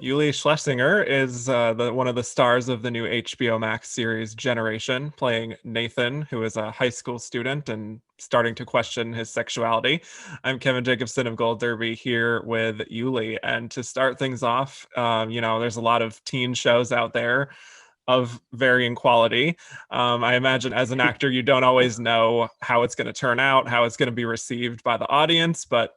Uly Schlesinger is one of the stars of the new HBO Max series Generation, playing Nathan, who is a high school student and starting to question his sexuality. I'm Kevin Jacobsen of Gold Derby here with Uly. And to start things off, there's a lot of teen shows out there of varying quality. I imagine as an actor, you don't always know how it's going to turn out, how it's going to be received by the audience, but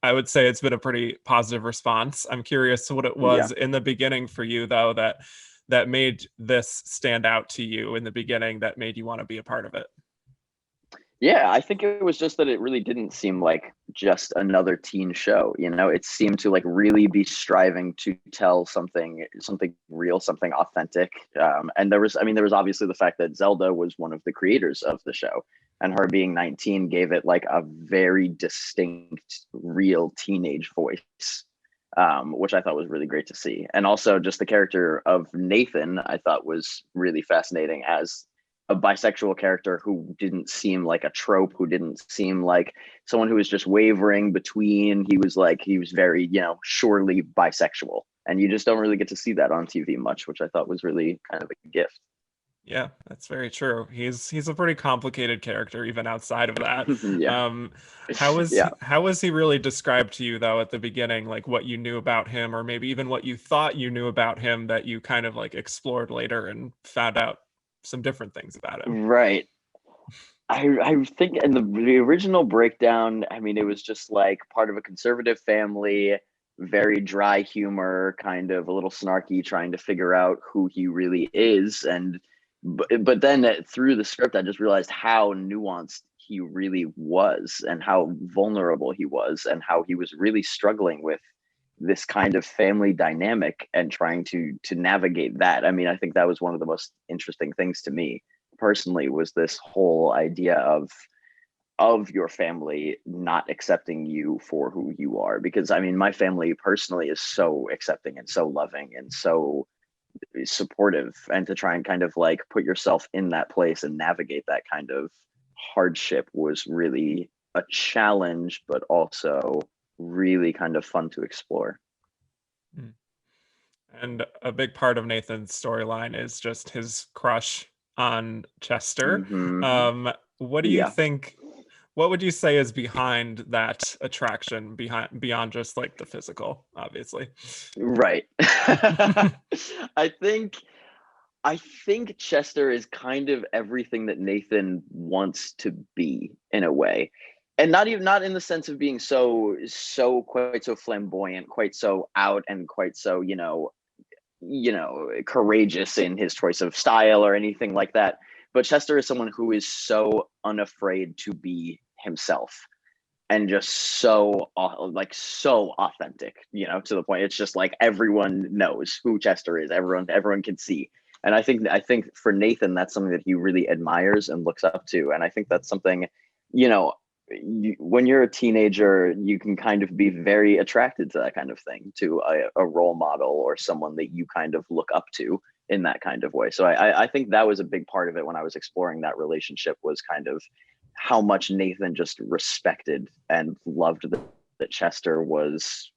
I would say it's been a pretty positive response. I'm curious what it Yeah. was in the beginning for you, though, that made this stand out to you in the beginning, that made you want to be a part of it. Yeah, I think it was just that it really didn't seem like just another teen show. It seemed to like really be striving to tell something real, something authentic. And there was obviously the fact that Zelda was one of the creators of the show, and her being 19 gave it like a very distinct, real teenage voice, which I thought was really great to see. And also just the character of Nathan, I thought was really fascinating as a bisexual character who didn't seem like a trope, who didn't seem like someone who was just wavering between. He was very, surely bisexual. And you just don't really get to see that on TV much, which I thought was really kind of a gift. Yeah, that's very true. He's a pretty complicated character even outside of that. Yeah. Um, Yeah. how was he really described to you though at the beginning, like what you knew about him, or maybe even what you thought you knew about him that you kind of like explored later and found out some different things about him? Right. I think in the original breakdown, I mean, it was just like part of a conservative family, very dry humor, kind of a little snarky, trying to figure out who he really is. But then through the script, I just realized how nuanced he really was, and how vulnerable he was, and how he was really struggling with this kind of family dynamic and trying to navigate that. I mean, I think that was one of the most interesting things to me personally, was this whole idea of your family not accepting you for who you are. Because I mean, my family personally is so accepting and so loving and so supportive, and to try and kind of like put yourself in that place and navigate that kind of hardship was really a challenge, but also really kind of fun to explore. Hmm. And a big part of Nathan's storyline is just his crush on Chester. Hmm. Um, what do you Yeah. think? What would you say is behind that attraction, behind beyond just like the physical, obviously? Right. I think I think Chester is kind of everything that Nathan wants to be in a way. And not in the sense of being so quite so flamboyant, quite so out, and quite so, courageous in his choice of style or anything like that. But Chester is someone who is so unafraid to be himself, and just so authentic, to the point it's just like everyone knows who Chester is. Everyone can see. And I think for Nathan, that's something that he really admires and looks up to. And I think that's something, you know when you're a teenager, you can kind of be very attracted to that kind of thing, to a role model or someone that you kind of look up to in that kind of way. So I think that was a big part of it when I was exploring that relationship, was kind of how much Nathan just respected and loved that Chester was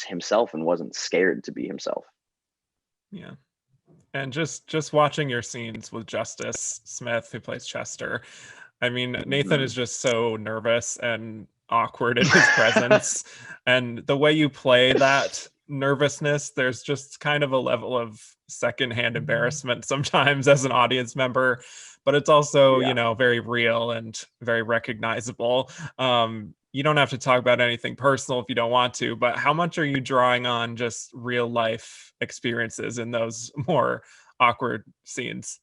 himself and wasn't scared to be himself. Yeah. And just watching your scenes with Justice Smith, who plays Chester, I mean, Nathan is Mhm. just so nervous and awkward in his presence. And the way you play that nervousness, there's just kind of a level of secondhand embarrassment sometimes as an audience member, but it's also, Yeah. very real and very recognizable. You don't have to talk about anything personal if you don't want to, but how much are you drawing on just real life experiences in those more awkward scenes?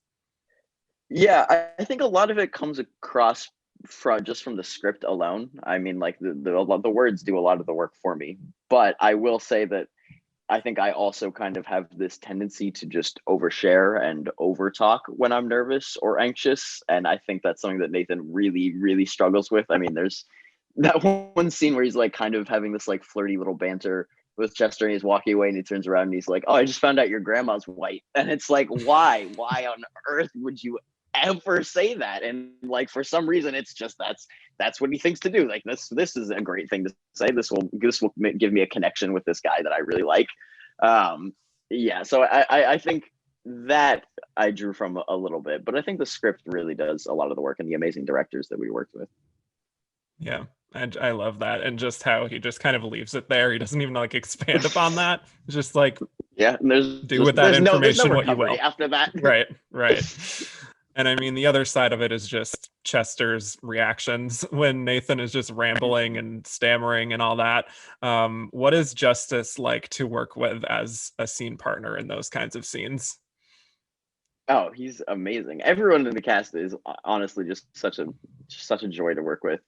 Yeah, I think a lot of it comes across from the script alone. I mean, like the words do a lot of the work for me. But I will say that I think I also kind of have this tendency to just overshare and overtalk when I'm nervous or anxious. And I think that's something that Nathan really, really struggles with. I mean, there's that one scene where he's like kind of having this like flirty little banter with Chester, and he's walking away and he turns around and he's like, "Oh, I just found out your grandma's white." And it's like, why? Why on earth would you ever say that? And like for some reason it's just that's what he thinks to do. Like this is a great thing to say. This will give me a connection with this guy that I really like. Um, yeah, so I think that I drew from a little bit, but I think the script really does a lot of the work and the amazing directors that we worked with. Yeah. And I love that. And just how he just kind of leaves it there. He doesn't even like expand upon that. Just like Yeah, and do with that there's no information what you recovery will. after that. Right, right. And I mean, the other side of it is just Chester's reactions when Nathan is just rambling and stammering and all that. What is Justice like to work with as a scene partner in those kinds of scenes? Oh, he's amazing. Everyone in the cast is honestly just such a joy to work with.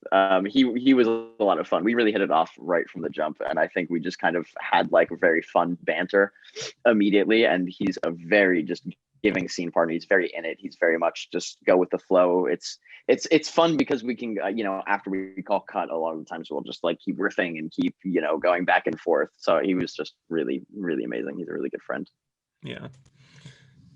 He was a lot of fun. We really hit it off right from the jump, and I think we just kind of had like a very fun banter immediately. And he's a very just giving scene partner. He's very in it. He's very much just go with the flow. It's fun because we can after we call cut, a lot of the times we'll just like keep riffing and keep going back and forth. So he was just really really amazing. He's a really good friend. Yeah.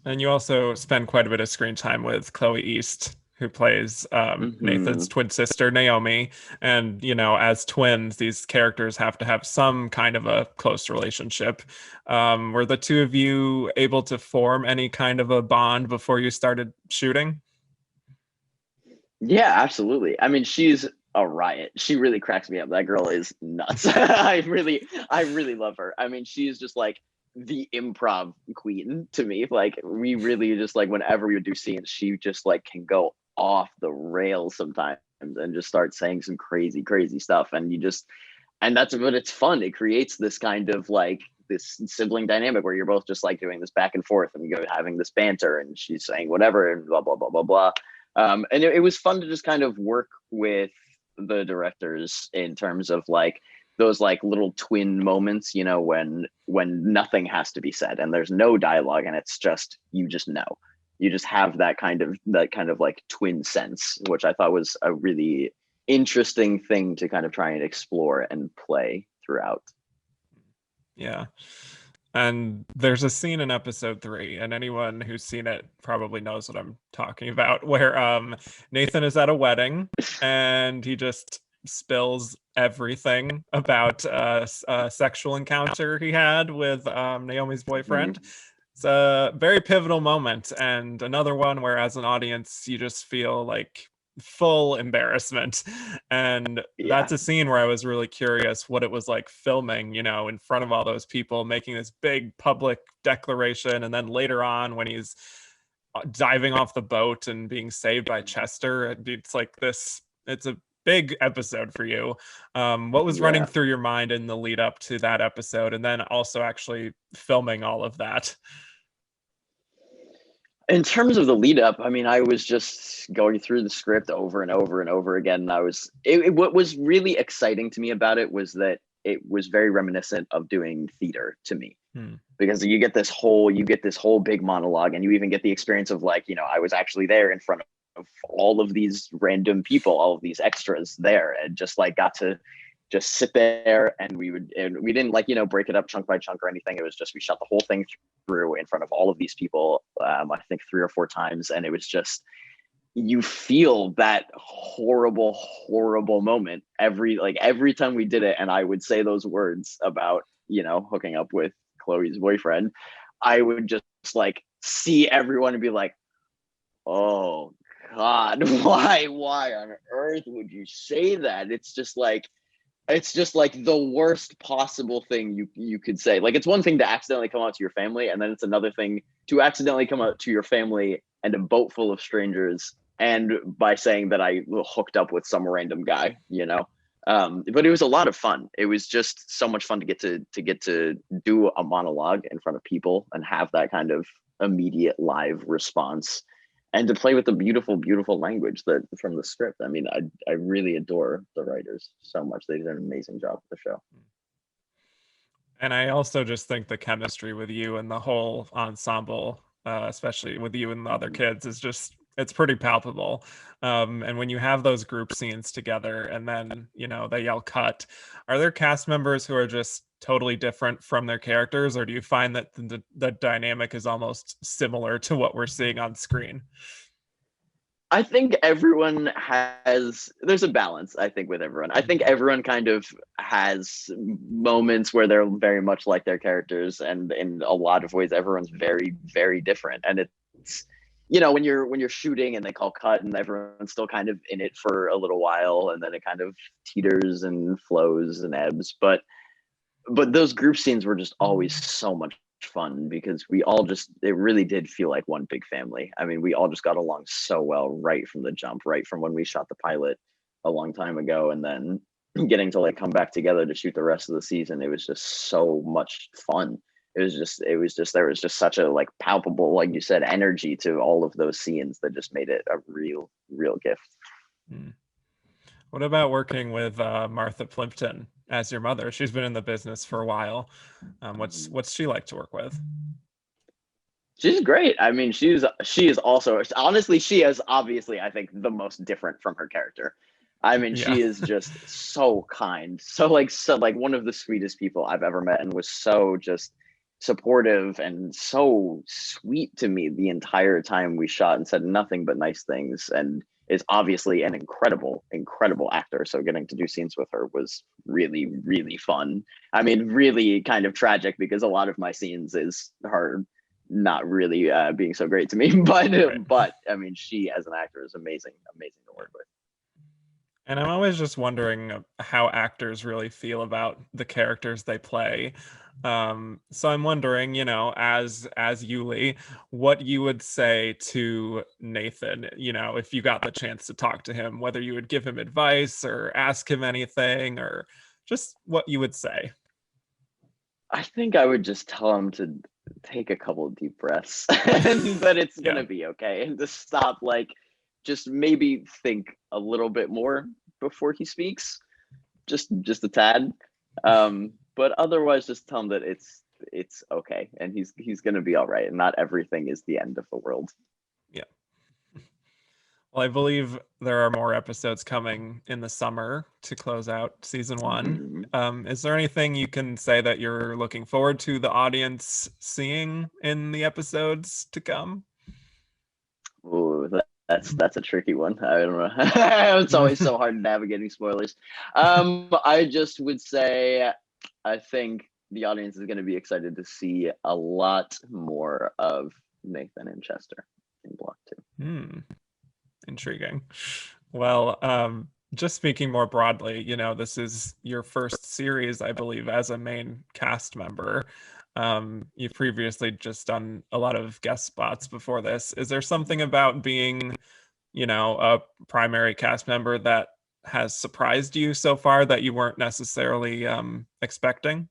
And you also spend quite a bit of screen time with Chloe East, who plays Nathan's Hmm. twin sister, Naomi. And, as twins, these characters have to have some kind of a close relationship. Were the two of you able to form any kind of a bond before you started shooting? Yeah, absolutely. I mean, she's a riot. She really cracks me up. That girl is nuts. I really love her. I mean, she's just like the improv queen to me. Like, we really just like whenever we would do scenes, she just like can go off the rails sometimes and just start saying some crazy, crazy stuff. And that's but it's fun. It creates this kind of like this sibling dynamic where you're both just like doing this back and forth and go having this banter and she's saying whatever and blah blah blah blah blah. And it was fun to just kind of work with the directors in terms of like those like little twin moments, when nothing has to be said and there's no dialogue and it's just you just know. You just have that kind of like twin sense, which I thought was a really interesting thing to kind of try and explore and play throughout. Yeah. And there's a scene in episode 3, and anyone who's seen it probably knows what I'm talking about, where Nathan is at a wedding and he just spills everything about a sexual encounter he had with Naomi's boyfriend. Mhm. It's a very pivotal moment, and another one where, as an audience, you just feel like full embarrassment. And Yeah. that's a scene where I was really curious what it was like filming, in front of all those people, making this big public declaration. And then later on, when he's diving off the boat and being saved by Chester, it's like this, it's a big episode for you. What was running Yeah. through your mind in the lead up to that episode, and then also actually filming all of that? In terms of the lead up, I mean, I was just going through the script over and over and over again. And what was really exciting to me about it was that it was very reminiscent of doing theater to me Hmm. because you get this whole big monologue and you even get the experience of like, I was actually there in front of all of these random people, all of these extras there and just like got to just sit there and we didn't like break it up chunk by chunk or anything. It was just we shot the whole thing through in front of all of these people, I think 3 or 4 times, and it was just you feel that horrible horrible moment every time we did it. And I would say those words about hooking up with Chloe's boyfriend. I would just like see everyone and be like, oh god, why on earth would you say that? It's just like the worst possible thing you could say. Like, it's one thing to accidentally come out to your family, and then it's another thing to accidentally come out to your family and a boat full of strangers, and by saying that I hooked up with some random guy. But it was a lot of fun. It was just so much fun to get to do a monologue in front of people and have that kind of immediate live response and to play with the beautiful, beautiful language that from the script. I mean, I really adore the writers so much. They did an amazing job with the show. And I also just think the chemistry with you and the whole ensemble, especially with you and the other Mhm. kids, is just it's pretty palpable. And when you have those group scenes together, and then they yell cut, are there cast members who are just totally different from their characters, or do you find that the dynamic is almost similar to what we're seeing on screen? I think everyone there's a balance, I think, with everyone. I think everyone kind of has moments where they're very much like their characters, and in a lot of ways, everyone's very, very different. And it's, when you're shooting and they call cut and everyone's still kind of in it for a little while, and then it kind of teeters and flows and ebbs. But those group scenes were just always so much fun because it really did feel like one big family. I mean, we all just got along so well right from the jump, right from when we shot the pilot a long time ago, and then getting to like come back together to shoot the rest of the season. It was just so much fun. There was just such a like palpable, like you said, energy to all of those scenes that just made it a real gift. What about working with Martha Plimpton as your mother? She's been in the business for a while. What's she like to work with? She's great. I mean, she is also, honestly, she is obviously, I think, the most different from her character. I mean, Yeah. she is just so kind, so like one of the sweetest people I've ever met, and was so just supportive and so sweet to me the entire time we shot, and said nothing but nice things, and is obviously an incredible actor. So getting to do scenes with her was really fun. I mean, really kind of tragic because a lot of my scenes is her not really being so great to me, Right. but I mean, she as an actor is amazing to work with. And I'm always just wondering how actors really feel about the characters they play. So I'm wondering, as Uly, what you would say to Nathan, if you got the chance to talk to him, whether you would give him advice or ask him anything, or just what you would say. I think I would just tell him to take a couple of deep breaths and that it's Yeah. gonna be okay, and to stop, like, just maybe think a little bit more before he speaks, just a tad. But otherwise, just tell him that it's okay, and he's gonna be all right, and not everything is the end of the world. Yeah. Well, I believe there are more episodes coming in the summer to close out season one. Mm-hmm. Is there anything you can say that you're looking forward to the audience seeing in the episodes to come? Ooh, that's a tricky one. I don't know. It's always so hard navigating spoilers. I just would say I think the audience is going to be excited to see a lot more of Nathan and Chester in Block Two. Intriguing. Well, just speaking more broadly, this is your first series, I believe, as a main cast member. You've previously just done a lot of guest spots before this. Is there something about being, a primary cast member that has surprised you so far that you weren't necessarily expecting?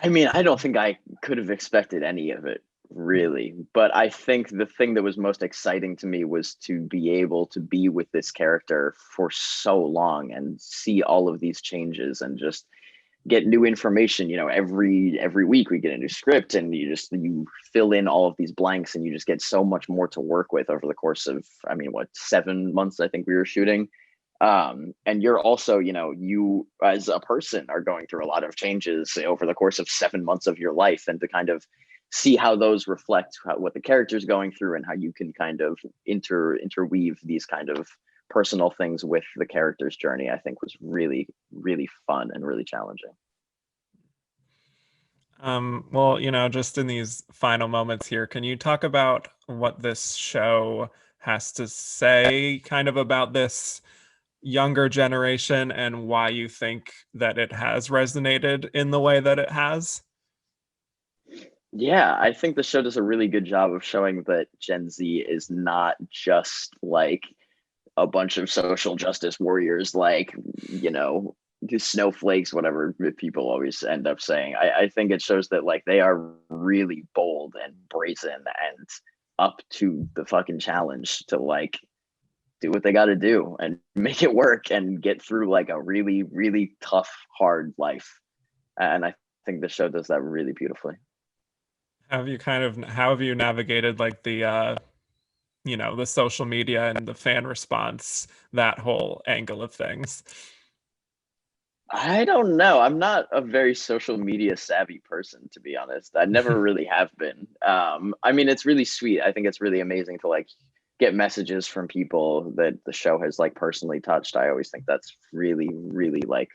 I mean, I don't think I could have expected any of it really, but I think the thing that was most exciting to me was to be able to be with this character for so long and see all of these changes and just get new information. Every week we get a new script, and you fill in all of these blanks, and you just get so much more to work with over the course of, I mean, what, 7 months I think we were shooting. And you're also, you as a person are going through a lot of changes over the course of 7 months of your life, and to kind of see how those reflect what the character's going through, and how you can kind of interweave these kind of personal things with the character's journey, I think was really fun and really challenging. Well, just in these final moments here, can you talk about what this show has to say kind of about this younger generation and why you think that it has resonated in the way that it has? Yeah, I think the show does a really good job of showing that Gen Z is not just like a bunch of social justice warriors, like, the snowflakes, whatever people always end up saying. I think it shows that like they are really bold and brazen and up to the fucking challenge to like do what they got to do and make it work and get through like a really tough, hard life. And I think the show does that really beautifully. How have you navigated like the social media and the fan response, that whole angle of things? I don't know. I'm not a very social media savvy person, to be honest. I never really have been. I mean, it's really sweet. I think it's really amazing to like get messages from people that the show has like personally touched. I always think that's really, really like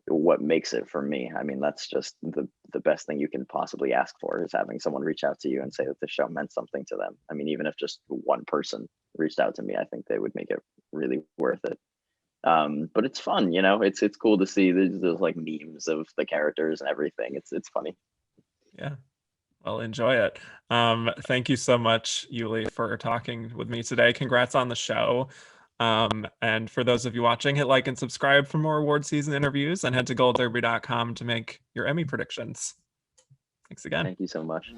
what makes it for me. I mean, that's just the best thing you can possibly ask for, is having someone reach out to you and say that the show meant something to them. I mean, even if just one person reached out to me, I think they would make it really worth it. But it's fun, you know. It's cool to see those like memes of the characters and everything. It's funny. Yeah. Well, enjoy it. Thank you so much, Uly, for talking with me today. Congrats on the show. And for those of you watching, hit like and subscribe for more award season interviews, and head to goldderby.com to make your Emmy predictions. Thanks again. Thank you so much.